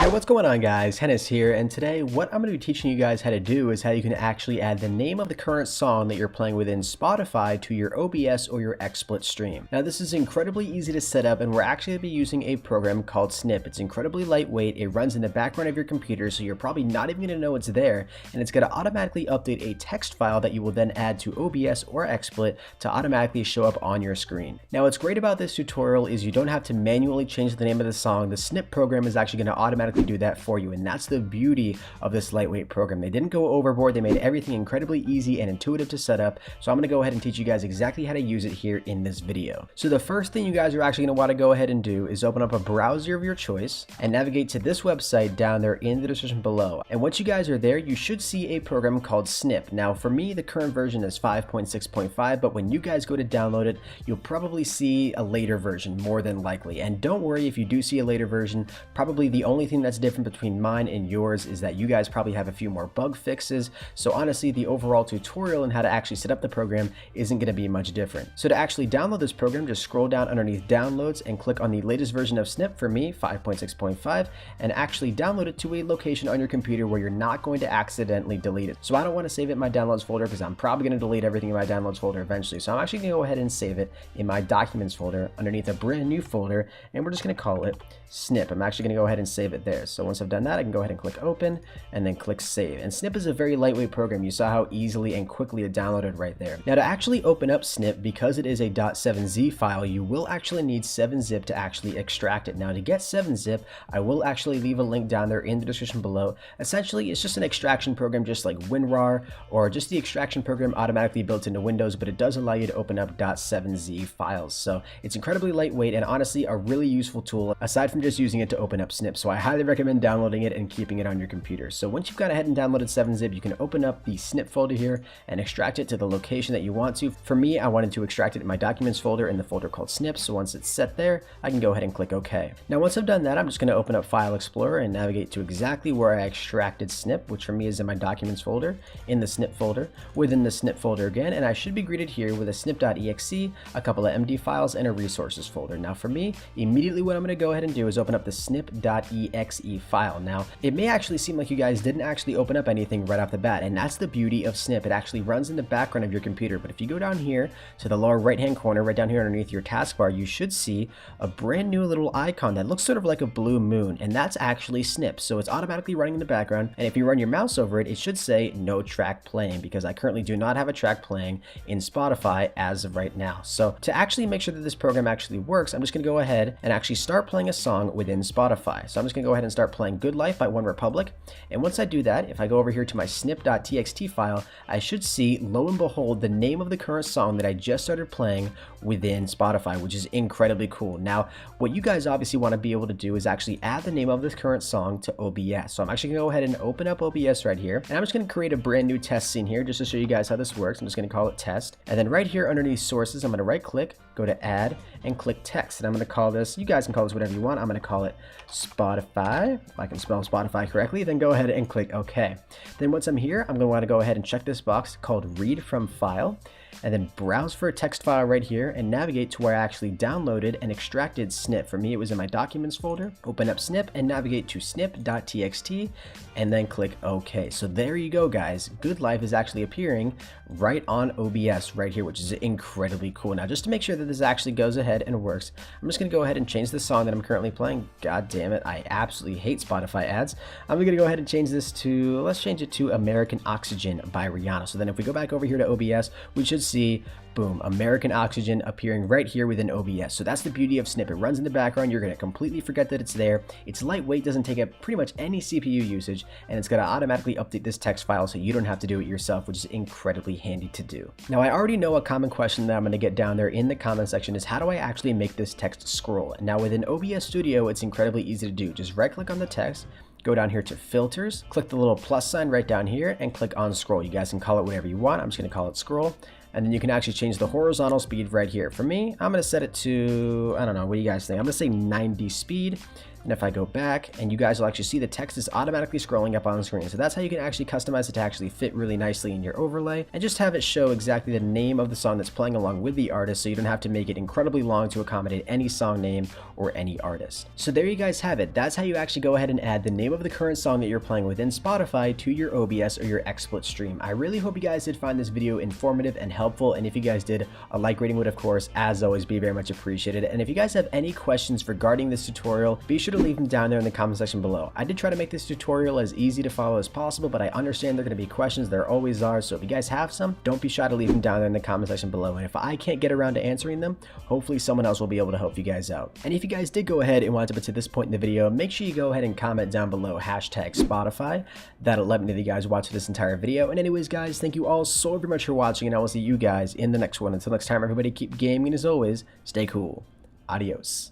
Hey, what's going on guys? Henis here, and today what I'm going to be teaching you guys how to do is how you can actually add the name of the current song that you're playing within Spotify to your OBS or your XSplit stream. Now this is incredibly easy to set up, and we're actually going to be using a program called Snip. It's incredibly lightweight, it runs in the background of your computer, so you're probably not even going to know it's there, and it's going to automatically update a text file that you will then add to OBS or XSplit to automatically show up on your screen. Now what's great about this tutorial is you don't have to manually change the name of the song. The Snip program is actually going to automatically do that for you, and that's the beauty of this lightweight program. They didn't go overboard, they made everything incredibly easy and intuitive to set up, so I'm going to go ahead and teach you guys exactly how to use it here in this video. So the first thing you guys are actually going to want to go ahead and do is open up a browser of your choice and navigate to this website down there in the description below, and once you guys are there you should see a program called Snip. Now for me the current version is 5.6.5, but when you guys go to download it you'll probably see a later version more than likely, and don't worry if you do see a later version. Probably the only thing that's different between mine and yours is that you guys probably have a few more bug fixes, so honestly the overall tutorial and how to actually set up the program isn't going to be much different. So to actually download this program, just scroll down underneath downloads and click on the latest version of Snip, for me 5.6.5, and actually download it to a location on your computer where you're not going to accidentally delete it. So I don't want to save it in my downloads folder because I'm probably going to delete everything in my downloads folder eventually, so I'm actually going to go ahead and save it in my documents folder underneath a brand new folder, and we're just going to call it Snip. I'm actually going to go ahead and save it there. So once I've done that I can go ahead and click open and then click save. And Snip is a very lightweight program. You saw how easily and quickly it downloaded right there. Now to actually open up Snip, because it is a .7z file, you will actually need 7-zip to actually extract it. Now to get 7-zip, I will actually leave a link down there in the description below. Essentially it's just an extraction program just like WinRAR or just the extraction program automatically built into Windows, but it does allow you to open up .7z files. So it's incredibly lightweight and honestly a really useful tool aside from just using it to open up Snip. So I highly recommend downloading it and keeping it on your computer. So once you've gone ahead and downloaded 7-zip, you can open up the Snip folder here and extract it to the location that you want to. For me, I wanted to extract it in my documents folder in the folder called Snip, so once it's set there, I can go ahead and click OK. Now once I've done that, I'm just going to open up File Explorer and navigate to exactly where I extracted Snip, which for me is in my documents folder, in the Snip folder, within the Snip folder again, and I should be greeted here with a snip.exe, a couple of MD files, and a resources folder. Now for me, immediately what I'm going to go ahead and do is open up the snip.exe file. Now it may actually seem like you guys didn't actually open up anything right off the bat, and that's the beauty of Snip. It actually runs in the background of your computer, but if you go down here to the lower right hand corner, right down here underneath your taskbar, you should see a brand new little icon that looks sort of like a blue moon, and that's actually Snip. So it's automatically running in the background, and if you run your mouse over it, it should say no track playing, because I currently do not have a track playing in Spotify as of right now. So to actually make sure that this program actually works, I'm just going to go ahead and actually start playing a song within Spotify. So I'm just going to go ahead and start playing Good Life by OneRepublic, and once I do that, if I go over here to my snip.txt file, I should see, lo and behold, the name of the current song that I just started playing within Spotify, which is incredibly cool. Now what you guys obviously want to be able to do is actually add the name of this current song to OBS. So I'm actually going to go ahead and open up OBS right here, and I'm just going to create a brand new test scene here just to show you guys how this works. I'm just going to call it test, and then right here underneath sources I'm going to right click, go to add, and click text, and I'm going to call this, you guys can call this whatever you want, I'm going to call it Spotify, if I can spell Spotify correctly, then go ahead and click OK. Then once I'm here, I'm going to want to go ahead and check this box called read from file, and then browse for a text file right here and navigate to where I actually downloaded and extracted Snip. For me, it was in my documents folder. Open up Snip and navigate to snip.txt and then click OK. So there you go, guys. Good Life is actually appearing right on OBS right here, which is incredibly cool. Now, just to make sure that this actually goes ahead and works, I'm just going to go ahead and change the song that I'm currently playing. God damn it, I absolutely hate Spotify ads. I'm going to go ahead and change this to, let's change it to American Oxygen by Rihanna. So then if we go back over here to OBS, we should see, boom, American Oxygen appearing right here within OBS. So that's the beauty of Snip. It runs in the background. You're going to completely forget that it's there. It's lightweight, doesn't take up pretty much any CPU usage, and it's going to automatically update this text file so you don't have to do it yourself, which is incredibly handy to do. Now, I already know a common question that I'm going to get down there in the comment section is how do I actually make this text scroll? Now, within OBS Studio, it's incredibly easy to do. Just right click on the text, go down here to filters, click the little plus sign right down here, and click on scroll. You guys can call it whatever you want. I'm just going to call it scroll. And then you can actually change the horizontal speed right here. For me, I'm going to set it to, I don't know, what do you guys think? I'm going to say 90 speed. And if I go back, and you guys will actually see the text is automatically scrolling up on the screen. So that's how you can actually customize it to actually fit really nicely in your overlay, and just have it show exactly the name of the song that's playing along with the artist, so you don't have to make it incredibly long to accommodate any song name or any artist. So there you guys have it. That's how you actually go ahead and add the name of the current song that you're playing within Spotify to your OBS or your XSplit stream. I really hope you guys did find this video informative and helpful, and if you guys did, a like rating would of course, as always, be very much appreciated. And if you guys have any questions regarding this tutorial, be sure to leave them down there in the comment section below. I did try to make this tutorial as easy to follow as possible, but I understand there are going to be questions, there always are, so if you guys have some, don't be shy to leave them down there in the comment section below, and if I can't get around to answering them, hopefully someone else will be able to help you guys out. And if you guys did go ahead and want to get to this point in the video, make sure you go ahead and comment down below #Spotify. That'll let me know that you guys watched this entire video. And anyways guys, thank you all so very much for watching, and I will see you guys in the next one. Until next time, everybody, keep gaming, and as always, stay cool. Adios.